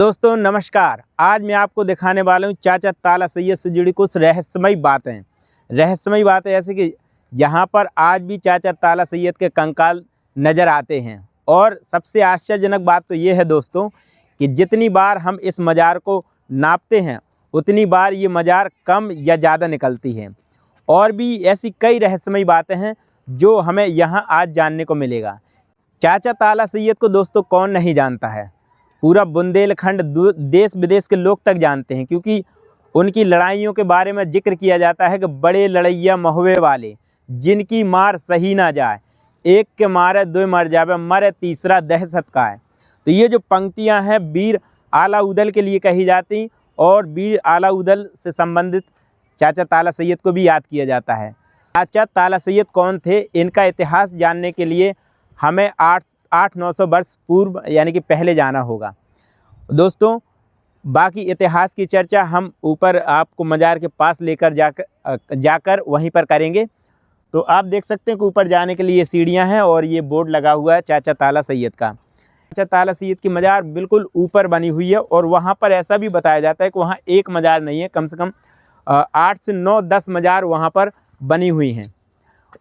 दोस्तों नमस्कार। आज मैं आपको दिखाने वाला हूँ चाचा ताला सैयद से जुड़ी कुछ रहस्यमयी बातें ऐसे कि यहाँ पर आज भी चाचा ताला सैयद के कंकाल नज़र आते हैं। और सबसे आश्चर्यजनक बात तो ये है दोस्तों कि जितनी बार हम इस मज़ार को नापते हैं उतनी बार ये मज़ार कम या ज़्यादा निकलती है। और भी ऐसी कई रहस्यमयी बातें हैं जो हमें यहाँ आज जानने को मिलेगा। चाचा ताला सैयद को दोस्तों कौन नहीं जानता है, पूरा बुंदेलखंड देश विदेश के लोग तक जानते हैं, क्योंकि उनकी लड़ाइयों के बारे में जिक्र किया जाता है कि बड़े लड़ैया महुए वाले जिनकी मार सही ना जाए, एक के मारे दो मर जावे, मरे तीसरा दहशत का है। तो ये जो पंक्तियां हैं वीर आला उदल के लिए कही जाती और वीर आला उदल से संबंधित चाचा ताला सैयद को भी याद किया जाता है। चाचा ताला सैयद कौन थे, इनका इतिहास जानने के लिए हमें 800-900 वर्ष पूर्व यानी कि पहले जाना होगा। दोस्तों बाकी इतिहास की चर्चा हम ऊपर आपको मज़ार के पास लेकर जाकर वहीं पर करेंगे। तो आप देख सकते हैं कि ऊपर जाने के लिए सीढ़ियां हैं और ये बोर्ड लगा हुआ है चाचा ताला सैयद का। चाचा ताला सैयद की मज़ार बिल्कुल ऊपर बनी हुई है और वहाँ पर ऐसा भी बताया जाता है कि वहाँ एक मज़ार नहीं है, कम से कम 8 से 9-10 मज़ार वहाँ पर बनी हुई हैं।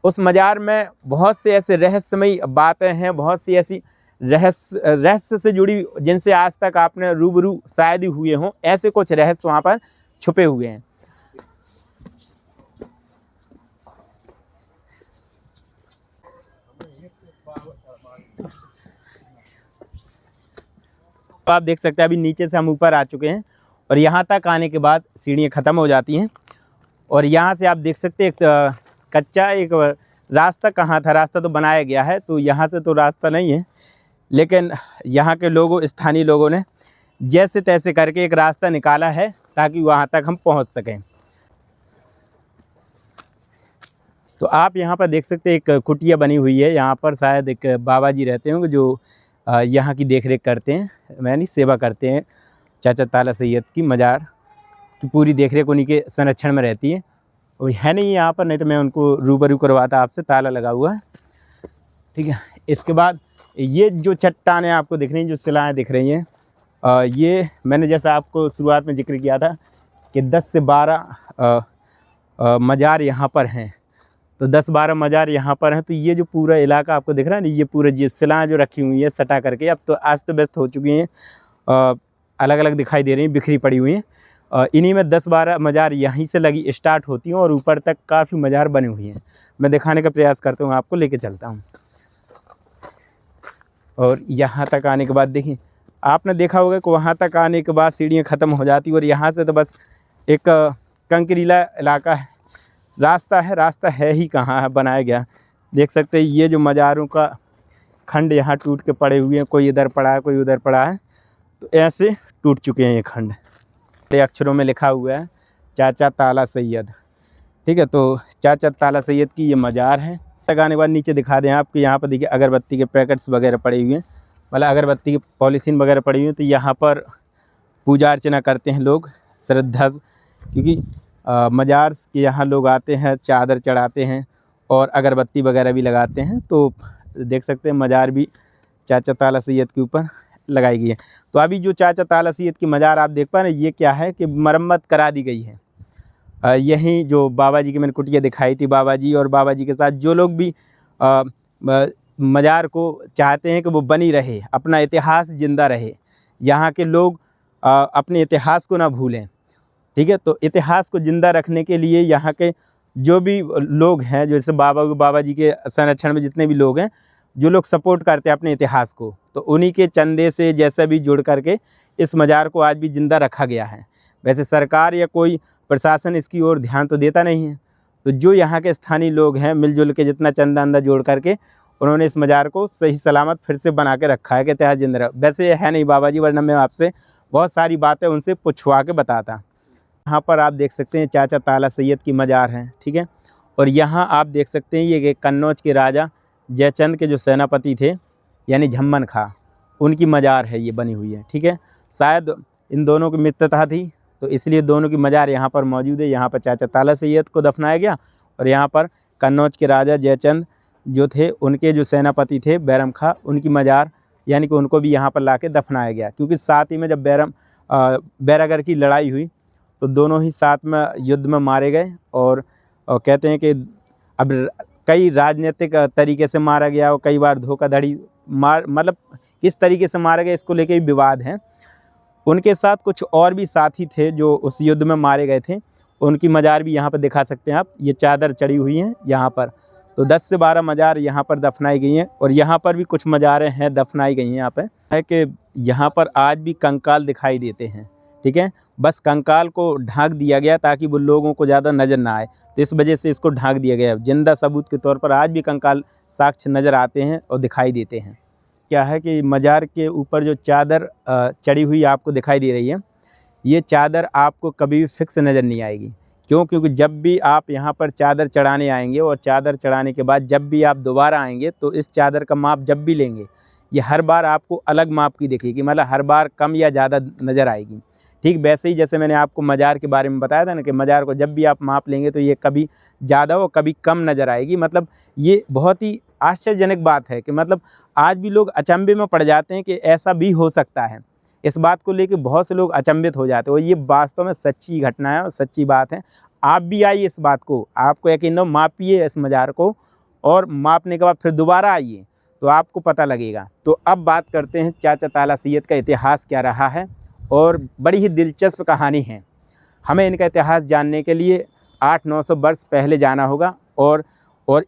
उस मज़ार में बहुत से ऐसे रहस्यमयी बातें हैं, बहुत सी ऐसी रहस्य से जुड़ी जिनसे आज तक आपने रूबरू शायद ही हुए हों, ऐसे कुछ रहस्य वहाँ पर छुपे हुए हैं। तो आप देख सकते हैं अभी नीचे से हम ऊपर आ चुके हैं और यहाँ तक आने के बाद सीढ़ियाँ ख़त्म हो जाती हैं और यहाँ से आप देख सकते हैं एक कच्चा एक रास्ता कहाँ था, रास्ता तो बनाया गया है, तो यहाँ से तो रास्ता नहीं है, लेकिन यहाँ के लोगों स्थानीय लोगों ने जैसे तैसे करके एक रास्ता निकाला है ताकि वहाँ तक हम पहुँच सकें। तो आप यहाँ पर देख सकते हैं एक कुटिया बनी हुई है, यहाँ पर शायद एक बाबा जी रहते होंगे जो यहाँ की देखरेख करते हैं, यानी सेवा करते हैं। चाचा ताला सैयद की मज़ार की पूरी देखरेख उन्हीं के संरक्षण में रहती है। और है नहीं यहाँ पर, नहीं तो मैं उनको रूबरू करवाता आपसे। ताला लगा हुआ है, ठीक है। इसके बाद ये जो चट्टानें आपको दिख रही हैं, जो शिलाएँ दिख रही हैं, ये मैंने जैसा आपको शुरुआत में जिक्र किया था कि 10 से 12 मज़ार यहाँ पर हैं। तो 10-12 मज़ार यहाँ पर हैं। तो ये जो पूरा इलाका आपको दिख रहा है ना, ये पूरे जो शिलाएँ जो रखी हुई हैं सटा करके, अब तो अस्त व्यस्त हो चुकी हैं, अलग अलग दिखाई दे रही हैं, बिखरी पड़ी हुई हैं। इन्हीं में 10-12 मज़ार यहीं से लगी स्टार्ट होती हैं और ऊपर तक काफ़ी मज़ार बने हुई हैं। मैं दिखाने का प्रयास करता हूँ, आपको लेके चलता हूँ। और यहाँ तक आने के बाद देखिए, आपने देखा होगा कि वहाँ तक आने के बाद सीढ़ियाँ ख़त्म हो जाती और यहाँ से तो बस एक कंकरीला इलाका है, रास्ता है ही कहाँ है बनाया गया। देख सकते हैं ये जो मज़ारों का खंड यहाँ टूट के पड़े हुए हैं, कोई इधर पड़ा है, कोई उधर पड़ा है, तो ऐसे टूट चुके हैं ये खंड। अक्षरों में लिखा हुआ है चाचा ताला सैयद, ठीक है। तो चाचा ताला सैयद की ये मज़ार है। लगाने के बाद नीचे दिखा दें आपको, यहाँ पर देखिए अगरबत्ती के पैकेट्स वगैरह पड़े हुए हैं, मतलब अगरबत्ती की पॉलीथीन वगैरह पड़ी हुई हैं। तो यहाँ पर पूजा अर्चना करते हैं लोग श्रद्धा, क्योंकि मज़ार के यहाँ लोग आते हैं, चादर चढ़ाते हैं और अगरबत्ती वगैरह भी लगाते हैं। तो देख सकते हैं मज़ार भी चाचा ताला सैयद के ऊपर लगाई गई है। तो अभी जो चाचा ताला सैयद की मज़ार आप देख पा रहे हैं, ये क्या है कि मरम्मत करा दी गई है। यहीं जो बाबा जी की मैंने कुटिया दिखाई थी, बाबा जी और बाबा जी के साथ जो लोग भी मज़ार को चाहते हैं कि वो बनी रहे, अपना इतिहास ज़िंदा रहे, यहाँ के लोग अपने इतिहास को ना भूलें, ठीक है। तो इतिहास को ज़िंदा रखने के लिए यहाँ के जो भी लोग हैं, जैसे बाबा जी के संरक्षण में जितने भी लोग हैं, जो लोग सपोर्ट करते हैं अपने इतिहास को, तो उन्हीं के चंदे से जैसा भी जुड़ करके इस मज़ार को आज भी ज़िंदा रखा गया है। वैसे सरकार या कोई प्रशासन इसकी ओर ध्यान तो देता नहीं है, तो जो यहाँ के स्थानीय लोग हैं मिलजुल के जितना चंदा अंदा जोड़ करके उन्होंने इस मज़ार को सही सलामत फिर से बना के रखा है कि इतिहास जिंदा रहा। वैसे है नहीं बाबा जी, वरना मैं आपसे बहुत सारी बातें उनसे पूछवा के बताता। यहाँ पर आप देख सकते हैं चाचा ताला सैयद की मज़ार है, ठीक है। और यहाँ आप देख सकते हैं ये कन्नौज के राजा जयचंद के जो सेनापति थे यानी झम्मन खां, उनकी मज़ार है, ये बनी हुई है, ठीक है। शायद इन दोनों की मित्रता थी, तो इसलिए दोनों की मज़ार यहाँ पर मौजूद है। यहाँ पर चाचा ताला सैयद को दफनाया गया और यहाँ पर कन्नौज के राजा जयचंद जो थे, उनके जो सेनापति थे बैरम खां, उनकी मज़ार यानी कि उनको भी यहाँ पर लाके दफनाया गया। क्योंकि साथ ही में जब बैरागढ़ की लड़ाई हुई तो दोनों ही साथ में युद्ध में मारे गए। और कहते हैं कि अब कई राजनीतिक तरीके से मारा गया और कई बार धोखाधड़ी मतलब किस तरीके से मारा गया इसको लेके भी विवाद हैं। उनके साथ कुछ और भी साथी थे जो उस युद्ध में मारे गए थे, उनकी मज़ार भी यहाँ पर दिखा सकते हैं आप। ये चादर चढ़ी हुई हैं यहाँ पर, तो 10 से 12 मज़ार यहाँ पर दफनाई गई हैं। और यहाँ पर भी कुछ मज़ारें हैं दफनाई गई हैं। यहाँ पर है कि यहाँ पर आज भी कंकाल दिखाई देते हैं, ठीक है। बस कंकाल को ढांक दिया गया ताकि वो लोगों को ज़्यादा नज़र ना आए, तो इस वजह से इसको ढांक दिया गया। जिंदा सबूत के तौर पर आज भी कंकाल साक्ष्य नज़र आते हैं और दिखाई देते हैं। क्या है कि मज़ार के ऊपर जो चादर चढ़ी हुई आपको दिखाई दे रही है, ये चादर आपको कभी भी फिक्स नज़र नहीं आएगी। क्यों? क्योंकि जब भी आप यहाँ पर चादर चढ़ाने आएंगे और चादर चढ़ाने के बाद जब भी आप दोबारा आएंगे तो इस चादर का माप जब भी लेंगे ये हर बार आपको अलग माप की दिखेगी, मतलब हर बार कम या ज़्यादा नज़र आएगी। ठीक वैसे ही जैसे मैंने आपको मज़ार के बारे में बताया था ना कि मज़ार को जब भी आप माप लेंगे तो ये कभी ज़्यादा और कभी कम नज़र आएगी। मतलब ये बहुत ही आश्चर्यजनक बात है कि मतलब आज भी लोग अचंभे में पड़ जाते हैं कि ऐसा भी हो सकता है। इस बात को लेकर बहुत से लोग अचंभित हो जाते हैं और ये वास्तव में सच्ची घटना है और सच्ची बात है। आप भी आइए इस बात को, आपको यकीन हो, मापिए इस मज़ार को और मापने के बाद फिर दोबारा आइए तो आपको पता लगेगा। तो अब बात करते हैं चाचा ताला सैयद का इतिहास क्या रहा है, और बड़ी ही दिलचस्प कहानी है। हमें इनका इतिहास जानने के लिए 800-900 वर्ष पहले जाना होगा और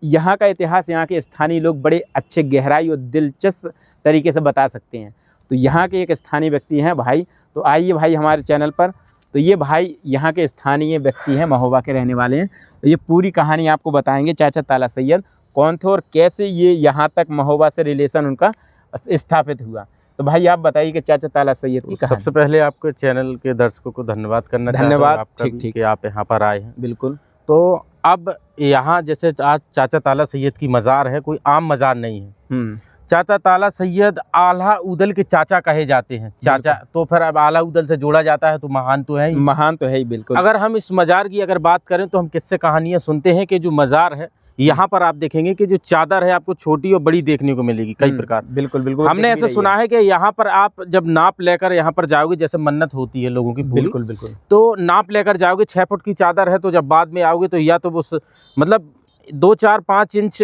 यहाँ का इतिहास यहाँ के स्थानीय लोग बड़े अच्छे गहराई और दिलचस्प तरीके से बता सकते हैं। तो यहाँ के एक स्थानीय व्यक्ति हैं भाई, तो आइए भाई हमारे चैनल पर। तो ये भाई यहाँ के स्थानीय व्यक्ति हैं, महोबा के रहने वाले हैं। तो ये पूरी कहानी आपको बताएंगे चाचा ताला सैयद कौन थे और कैसे ये यहाँ तक महोबा से रिलेशन उनका स्थापित हुआ। तो भाई आप बताइए कि चाचा ताला सैयद की कहानी। सबसे पहले आपके चैनल के दर्शकों को धन्यवाद करना चाहता हूं आपका ठीक कि आप यहाँ पर आए हैं। बिल्कुल। तो अब यहाँ जैसे आज चाचा ताला सैयद की मज़ार है, कोई आम मज़ार नहीं है। चाचा ताला सैयद आला उदल के चाचा कहे जाते हैं। चाचा तो फिर अब आला उदल से जोड़ा जाता है तो महान तो है ही, महान तो है ही। बिल्कुल। अगर हम इस मज़ार की अगर बात करें तो हम किससे कहानियाँ सुनते हैं कि जो मज़ार है यहाँ पर आप देखेंगे कि जो चादर है आपको छोटी और बड़ी देखने को मिलेगी कई प्रकार। बिल्कुल बिल्कुल। हमने ऐसा सुना है कि यहाँ पर आप जब नाप लेकर यहाँ पर जाओगे, जैसे मन्नत होती है लोगों की, बिल्कुल बिल्कुल, तो नाप लेकर जाओगे 6 फुट की चादर है, तो जब बाद में आओगे तो या तो उस मतलब 2-4-5 इंच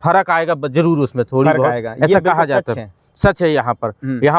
फर्क आएगा जरूर, उसमें थोड़ी बहुत आएगा, ऐसा कहा जाता है। सच है। यहाँ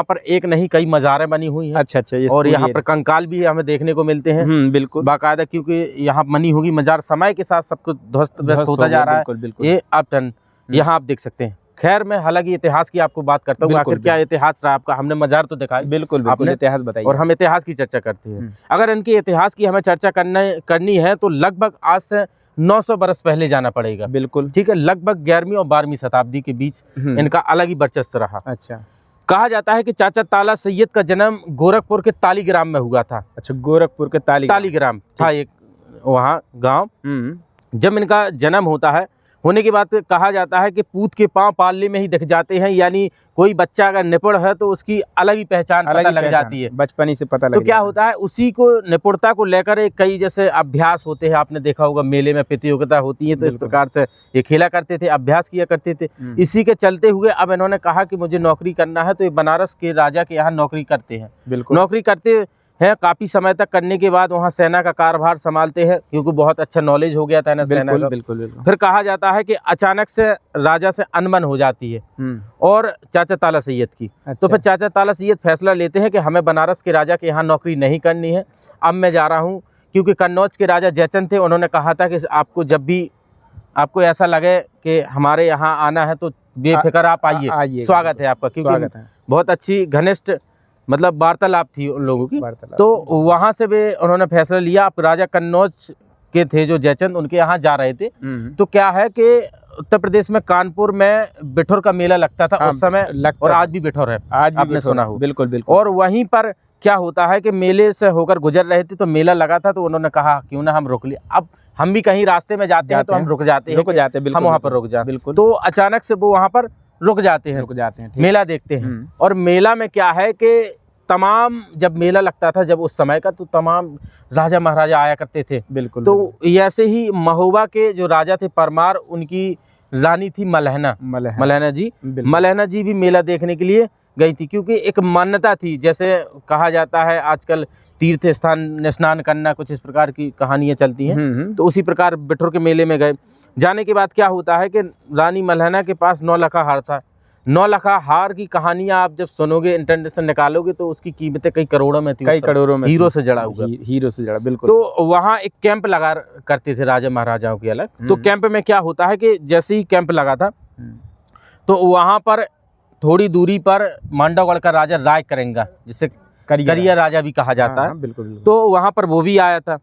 पर एक नहीं कई मज़ारें बनी हुई हैं। अच्छा। और यहाँ पर कंकाल भी हमें देखने को मिलते हैं। बिल्कुल बाकायदा, क्योंकि यहाँ बनी होगी मज़ार, समय के साथ सब कुछ ध्वस्त होता जा रहा है। ये अब टन यहाँ आप देख सकते हैं। खैर मैं हालांकि इतिहास की आपको बात करता हूँ, आखिर क्या इतिहास रहा आपका। हमने मज़ार तो दिखाई, बिल्कुल आपने इतिहास बताइए, और हम इतिहास की चर्चा करते हैं। अगर इनके इतिहास की हमें चर्चा करनी है तो लगभग आज से 900 बरस पहले जाना पड़ेगा। बिल्कुल ठीक है। लगभग 11वीं और 12वीं शताब्दी के बीच इनका अलग ही वर्चस्व रहा। अच्छा। कहा जाता है कि चाचा ताला सैयद का जन्म गोरखपुर के तालीग्राम में हुआ था। अच्छा, गोरखपुर के तालीग्राम था एक वहाँ गांव। जब इनका जन्म होने के बाद कहा जाता है कि पूत के पांव पालने में ही दिख जाते हैं, यानी कोई बच्चा अगर निपुण है तो उसकी अलग ही पहचान पता लग जाती है, बचपन ही से पता लग तो क्या होता है उसी को निपुणता को लेकर कई जैसे अभ्यास होते हैं। आपने देखा होगा मेले में प्रतियोगिता होती है, तो इस प्रकार से ये खेला करते थे, अभ्यास किया करते थे। इसी के चलते हुए अब इन्होंने कहा कि मुझे नौकरी करना है, तो ये बनारस के राजा के यहाँ नौकरी करते हैं। नौकरी करते हैं काफ़ी समय तक, करने के बाद वहाँ सेना का कार्यभार संभालते हैं, क्योंकि बहुत अच्छा नॉलेज हो गया था ना सेना का। बिल्कुल। फिर कहा जाता है कि अचानक से राजा से अनबन हो जाती है और चाचा ताला सैयद की। तो फिर चाचा ताला सैयद फैसला लेते हैं कि हमें बनारस के राजा के यहाँ नौकरी नहीं करनी है, अब मैं जा रहा हूँ। क्योंकि कन्नौज के राजा जयचंद थे, उन्होंने कहा था कि आपको जब भी आपको ऐसा लगे कि हमारे यहाँ आना है तो बेफिक्र आप आइए, स्वागत है आपका। क्योंकि बहुत अच्छी घनिष्ठ मतलब वार्तालाप थी उन लोगों की। तो वहाँ से भी उन्होंने फैसला लिया। आप राजा कन्नौज के थे जो जयचंद, उनके यहाँ जा रहे थे। तो क्या है कि उत्तर प्रदेश में कानपुर में बिठौर का मेला लगता था उस समय, और आज भी बिठौर है, आज आपने सुना हो। बिल्कुल। और वहीं पर क्या होता है कि मेले से होकर गुजर रहे थे तो मेला लगा था, तो उन्होंने कहा क्यों ना हम रुक लिए। अब हम भी कहीं रास्ते में जाते हैं तो हम रुक जाते हैं, हम वहाँ पर रुक जाते। बिल्कुल। तो अचानक से वो वहाँ पर रुक जाते हैं, मेला देखते हैं। और मेला में क्या है कि तमाम जब मेला लगता था जब उस समय का, तो तमाम राजा महाराजा आया करते थे। बिल्कुल। तो ऐसे ही महोबा के जो राजा थे परमार, उनकी रानी थी मलहना जी। मलहना जी भी मेला देखने के लिए गई थी, क्योंकि एक मान्यता थी, जैसे कहा जाता है आजकल तीर्थ स्थान में स्नान करना, कुछ इस प्रकार की कहानियाँ चलती हैं। तो उसी प्रकार बिठूर के मेले में गए। जाने के बाद क्या होता है कि रानी मल्हना के पास 9 लखा हार था। 9 लखा हार की कहानियाँ आप जब सुनोगे, इंटरनेट से निकालोगे, तो उसकी कीमतें कई करोड़ों में थी, कई करोड़ों में, हीरो से जड़ा हुआ, हीरो से जड़ा, बिल्कुल। तो वहाँ एक कैंप लगा करते थे राजा महाराजाओं की अलग। तो कैंप में क्या होता है कि जैसे ही कैंप लगा था, तो वहाँ पर थोड़ी दूरी पर मांडवगढ़ का राजा राय करेंगा, जिसे करिया राजा भी कहा जाता है, बिल्कुल, बिल्कुल। तो वहाँ पर वो भी आया था।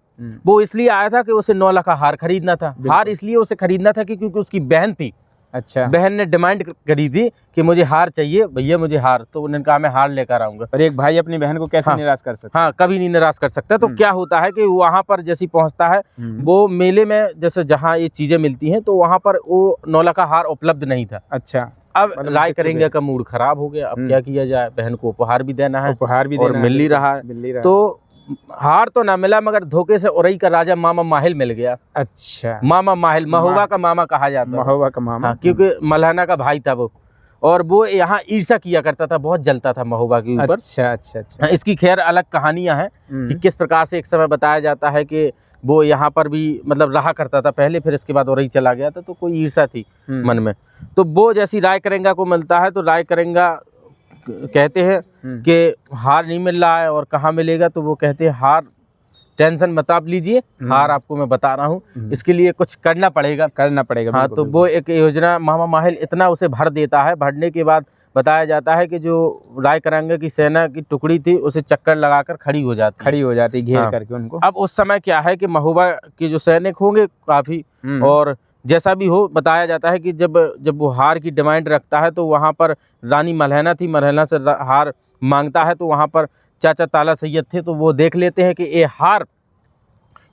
वो इसलिए आया था कि उसे 9 लाख का हार खरीदना था। हार इसलिए उसे खरीदना था कि क्योंकि उसकी बहन थी। अच्छा। बहन ने डिमांड करी थी कि मुझे हार चाहिए भैया, मुझे हार। तो उन्होंने कहा मैं हार लेकर आऊंगा। और एक भाई अपनी बहन को कैसे निराश कर सकता? हाँ, कभी नहीं निराश कर सकता। तो क्या होता है कि वहाँ पर जैसे पहुँचता है, वो मेले में जैसे जहाँ ये चीजें मिलती हैं, तो वहाँ पर वो 9 लाख का हार उपलब्ध नहीं था। अच्छा। अब राय करेंगे का मूड खराब हो गया। अब क्या किया जाए, बहन को उपहार भी देना है, उपहार भी और मिल ही रहा है। तो हार तो ना मिला, मगर धोखे से उरई का राजा मामा माहिल मिल गया। अच्छा। मामा माहिल, महोबा का मामा कहा जाता है। महोबा का मामा। हाँ, क्योंकि मल्हना का भाई था वो, और वो यहाँ ईर्ष्या किया करता था, बहुत जलता था महोबा के ऊपर। अच्छा अच्छा अच्छा। इसकी खैर अलग कहानियां हैं कि किस प्रकार से एक समय बताया जाता है कि वो यहाँ पर भी मतलब रहा करता था पहले, फिर इसके बाद उरई चला गया था, तो कोई ईर्ष्या थी मन में। तो वो जैसी राय करेंगा को मिलता है, तो राय करेंगा कहते हैं कि हार नहीं मिल रहा है और कहाँ मिलेगा। तो वो कहते हैं हार टेंशन मत आप लीजिए, हार आपको मैं बता रहा हूँ, इसके लिए कुछ करना पड़ेगा। हाँ, तो वो एक योजना मामा माहिल इतना उसे भर देता है। भरने के बाद बताया जाता है कि जो राय करेंगे की सेना की टुकड़ी थी, उसे चक्कर लगाकर खड़ी हो जाती घेर करके उनको। अब उस समय क्या है कि महोबा के जो सैनिक होंगे काफी, और जैसा भी हो बताया जाता है कि जब वो हार की डिमांड रखता है, तो वहाँ पर रानी मल्हना थी, मल्हना से हार मांगता है। तो वहाँ पर चाचा ताला सैयद थे, तो वो देख लेते हैं कि ये हार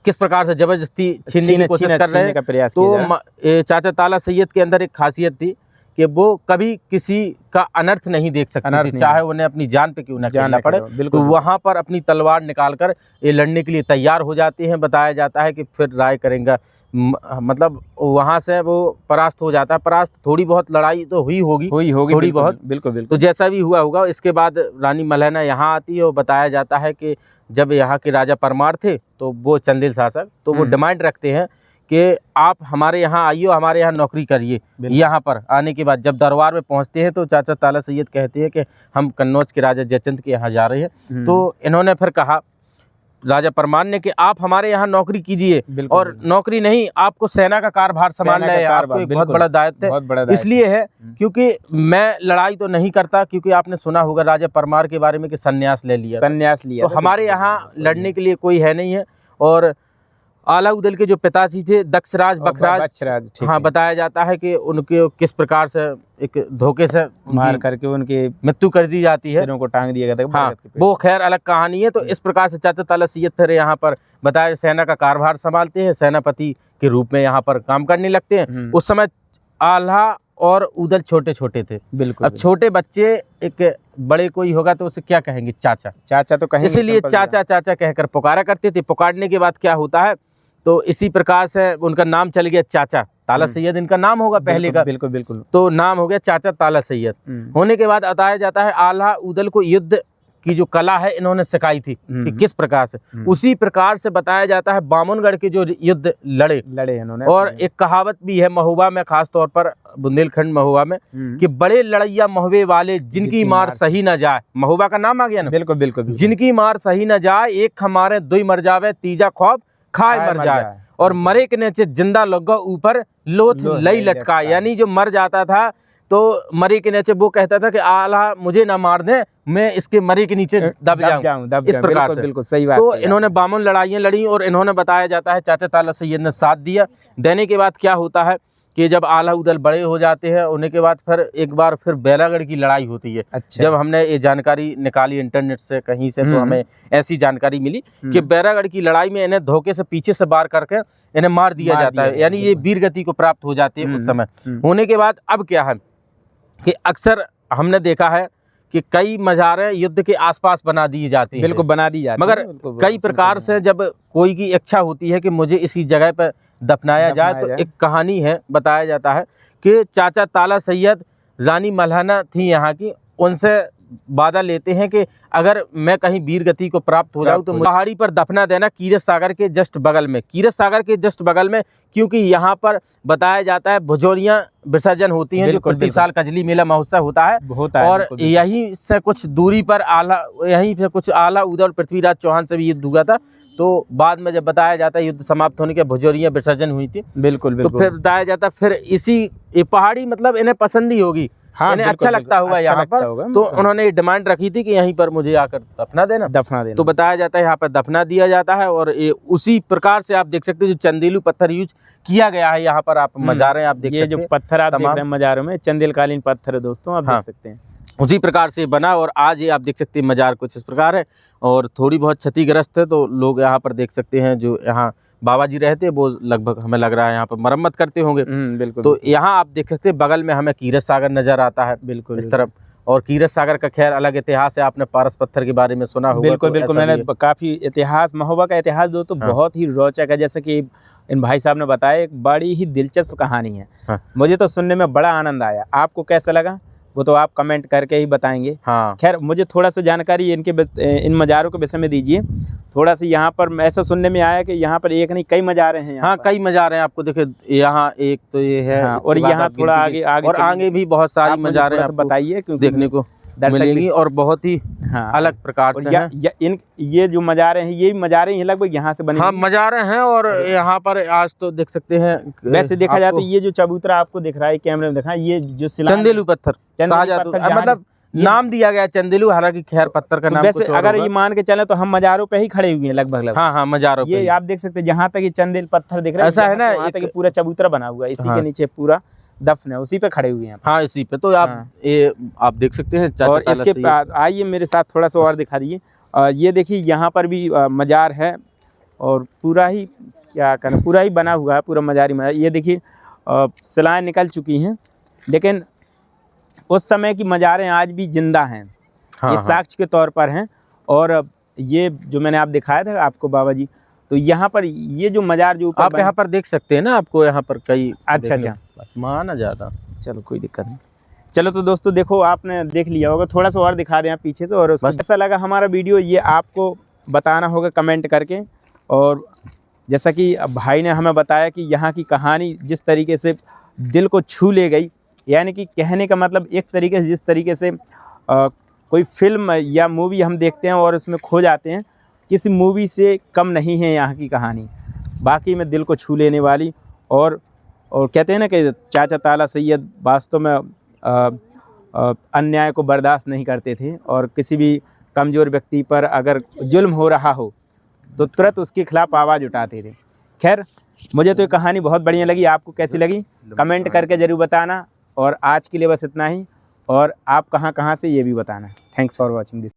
किस प्रकार से जबरदस्ती छीनने की कोशिश कर रहे हैं। तो चाचा ताला सैयद के अंदर एक खासियत थी कि वो कभी किसी का अनर्थ नहीं देख सकते थे, चाहे उन्हें अपनी जान पे क्यों ना खेलना पड़े। तो वहाँ पर अपनी तलवार निकालकर ये लड़ने के लिए तैयार हो जाते हैं। बताया जाता है कि फिर राय करेंगा मतलब वहाँ से वो परास्त हो जाता है। परास्त, थोड़ी बहुत लड़ाई तो हुई होगी थोड़ी बहुत, बिल्कुल। तो जैसा भी हुआ होगा, इसके बाद रानी मल्हना यहाँ आती है, और बताया जाता है कि जब यहाँ के राजा परमार थे, तो वो चंदेल शासक, तो वो डिमांड रखते हैं कि आप हमारे यहाँ आइए, हमारे यहाँ नौकरी करिए। यहाँ पर आने के बाद जब दरबार में पहुँचते हैं, तो चाचा ताला सैयद कहते हैं कि हम कन्नौज के राजा जयचंद के यहाँ जा रहे हैं। तो इन्होंने फिर कहा राजा परमार ने कि आप हमारे यहाँ नौकरी कीजिए, और नौकरी नहीं, आपको सेना का कार्यभार संभालना है, आपको एक बहुत बड़ा दायित्व है। इसलिए है क्योंकि मैं लड़ाई तो नहीं करता, क्योंकि आपने सुना होगा राजा परमार के बारे में कि संन्यास लिया। तो हमारे यहाँ लड़ने के लिए कोई है नहीं है। और आलाउद्दीन के जो पिताजी थे दक्षराज बखराज, हाँ, बताया जाता है कि उनके किस प्रकार से एक धोखे से मार करके उनकी मृत्यु कर दी जाती है, सिरों को टांग दिया गया था। हाँ, वो खैर अलग कहानी है। तो इस प्रकार से चाचा ताला सैयद फिर यहाँ पर बताया सेना का कार्यभार संभालते हैं, सेनापति के रूप में यहाँ पर काम करने लगते हैं। उस समय आल्हा और उदल छोटे छोटे थे। अब छोटे बच्चे, एक बड़े कोई होगा तो उसे क्या कहेंगे, चाचा तो कहेंगे, इसीलिए चाचा चाचा कहकर पुकारा करते थे। पुकारने के बाद क्या होता है, तो इसी प्रकार से उनका नाम चल गया चाचा ताला सैयद, इनका नाम होगा पहले का। बिल्कुल। तो नाम हो गया चाचा ताला सैयद। होने के बाद बताया जाता है आल्हा उदल को युद्ध की जो कला है इन्होंने सिखाई थी कि किस प्रकार से। उसी प्रकार से बताया जाता है बामुनगढ़ के जो युद्ध लड़े इन्होंने। और एक कहावत भी है महोबा में, खास तौर पर बुंदेलखंड महोबा में, कि बड़े लड़ैया महोबे वाले जिनकी मार सही न जाए। महोबा का नाम आ गया ना। बिल्कुल। जिनकी मार सही न जाए, एक हमारे दुई मर जावे, तीजा खौफ खाए मर जाए, और मरे के नीचे जिंदा लोग ऊपर लोथ लई लटका। यानी जो मर जाता था तो मरे के नीचे वो कहता था कि आल्हा मुझे ना मार दे, मैं इसके मरे के नीचे दब जाऊं। इस प्रकार से बिल्कुल सही बात। तो इन्होंने बामन लड़ाइयाँ लड़ी, और इन्होंने बताया जाता है चाचा ताला सैयद ने साथ दिया। देने के बाद क्या होता है कि जब आल्हा उदल बड़े हो जाते हैं, उन्हीं के बाद फिर एक बार फिर बैरागढ़ की लड़ाई होती है। अच्छा। जब हमने ये जानकारी निकाली इंटरनेट से कहीं से, तो हमें ऐसी जानकारी मिली कि बैरागढ़ की लड़ाई में इन्हें धोखे से पीछे से वार करके इन्हें मार दिया जाता है। यानी ये वीर गति को प्राप्त हो जाती है उस समय। होने के बाद अब क्या है कि अक्सर हमने देखा है कि कई मज़ारें युद्ध के आसपास बना दी जाती हैं। बिल्कुल, बना दी जाती है। मगर कई प्रकार से जब कोई की इच्छा होती है कि मुझे इसी जगह पर दफनाया जाए, तो एक कहानी है, बताया जाता है कि चाचा ताला सैयद, रानी मल्हना थी यहाँ की, उनसे वादा लेते हैं कि अगर मैं कहीं वीर गति को प्राप्त हो जाऊं तो मुझे पहाड़ी पर दफना देना कीरत सागर के जस्ट बगल में, कीरत सागर के जस्ट बगल में, क्योंकि यहाँ पर बताया जाता है भुजोरियाँ विसर्जन होती हैं जो प्रति साल कजली मेला महोत्सव होता है। और यहीं से कुछ दूरी पर यहीं से कुछ आला उदल पृथ्वीराज चौहान से भी युद्ध हुआ था। तो बाद में जब बताया जाता है युद्ध समाप्त होने के भुजोरियाँ विसर्जन हुई थी। बिल्कुल तो फिर बताया जाता फिर ये पहाड़ी मतलब इन्हें पसंद ही होगी, हाँ, इन्हें अच्छा लगता होगा यहाँ पर। तो उन्होंने डिमांड रखी थी कि यहीं पर मुझे आकर दफना देना। तो बताया जाता है यहाँ पर दफना दिया जाता है। और ये उसी प्रकार से आप देख सकते हो जो चंदेलू पत्थर यूज किया गया है यहाँ पर। आप मजारें आप देख सकते हैं, ये जो पत्थर आप देख रहे हैं मजारों में चंदेलकालीन पत्थर है दोस्तों, आप देख सकते हैं उसी प्रकार से बना। और आज ये आप देख सकते हैं मजार कुछ इस प्रकार है और थोड़ी बहुत क्षतिग्रस्त है। तो लोग यहाँ पर देख सकते हैं जो यहाँ बाबा जी रहते हैं वो लगभग हमें लग रहा है यहाँ पर मरम्मत करते होंगे। बिल्कुल। तो यहाँ आप देख सकते हैं बगल में हमें कीरत सागर नजर आता है बिल्कुल इस तरफ। और कीरत सागर का खैर अलग इतिहास है, आपने पारस पत्थर के बारे में सुना होगा। बिल्कुल बिल्कुल, मैंने काफी इतिहास महोबा का इतिहास दोस्तों बहुत ही रोचक है। जैसे कि इन भाई साहब ने बताया, एक बड़ी ही दिलचस्प कहानी है। मुझे तो सुनने में बड़ा आनंद आया। आपको कैसा लगा वो तो आप कमेंट करके ही बताएंगे। खैर मुझे थोड़ा सा जानकारी इन मज़ारों के विषय में दीजिए थोड़ा सा। यहाँ पर ऐसा सुनने में आया कि यहाँ पर एक नहीं कई मज़ारे हैं। हाँ, कई मज़ारे हैं। आपको देखिए यहाँ एक तो ये है, और यहाँ थोड़ा आगे और आगे भी बहुत सारी मज़ारे बताइए देखने को मिलेंगी और बहुत ही अलग प्रकार से ये जो मज़ारे हैं ये मज़ारे ही लगभग यहाँ से बने। हाँ, मज़ारे हैं। और यहाँ पर आज तो देख सकते हैं, वैसे देखा जाए तो ये जो चबूतरा आपको दिख रहा है कैमरे में दिखा, ये जो चंदेलू पत्थर कहा जाता है, मतलब नाम दिया गया चंदेलू, हालांकि खैर पत्थर का नाम वैसे अगर ये मान के चले तो हम मज़ारों पे ही खड़े हुए हैं लगभग। हाँ, मज़ारों पे। ये आप देख सकते हैं जहाँ तक ये चंदेल पत्थर दिख रहा है, ऐसा है ना, वहाँ तक पूरा चबूतरा बना हुआ है, इसी के नीचे पूरा दफन है, उसी पे खड़े हुए हैं। हाँ, इसी पे। तो आप देख सकते हैं। और इसके बाद आइए मेरे साथ थोड़ा सा और दिखा दीजिए। ये देखिए यहाँ पर भी मज़ार है और पूरा ही क्या कहना पूरा ही बना हुआ है, पूरा मज़ारी मज़ार। ये देखिए सिलाएँ निकल चुकी हैं, लेकिन उस समय की मज़ारें आज भी जिंदा हैं। ये साक्ष्य के तौर पर हैं। और ये जो मैंने आप दिखाया था आपको बाबा जी, तो यहाँ पर ये जो मज़ार जो ऊपर आप यहाँ पर देख सकते हैं ना, आपको यहाँ पर कई अच्छा आसमान ज़्यादा। चलो कोई दिक्कत नहीं। चलो तो दोस्तों देखो आपने देख लिया होगा, थोड़ा सा और दिखा दें आप पीछे से। और कैसा लगा हमारा वीडियो ये आपको बताना होगा कमेंट करके। और जैसा कि भाई ने हमें बताया कि यहाँ की कहानी जिस तरीके से दिल को छू ले गई, यानी कि कहने का मतलब एक तरीके से जिस तरीके से कोई फिल्म या मूवी हम देखते हैं और उसमें खो जाते हैं, किसी मूवी से कम नहीं है यहाँ की कहानी। बाकी में दिल को छू लेने वाली। और कहते हैं ना कि चाचा ताला सैयद वास्तव में अन्याय को बर्दाश्त नहीं करते थे, और किसी भी कमज़ोर व्यक्ति पर अगर जुल्म हो रहा हो तो तुरंत उसके खिलाफ आवाज़ उठाते थे। खैर मुझे तो ये कहानी बहुत बढ़िया लगी। आपको कैसी लगी कमेंट करके ज़रूर बताना। और आज के लिए बस इतना ही, और आप कहाँ से ये भी बताना। Thanks for watching this.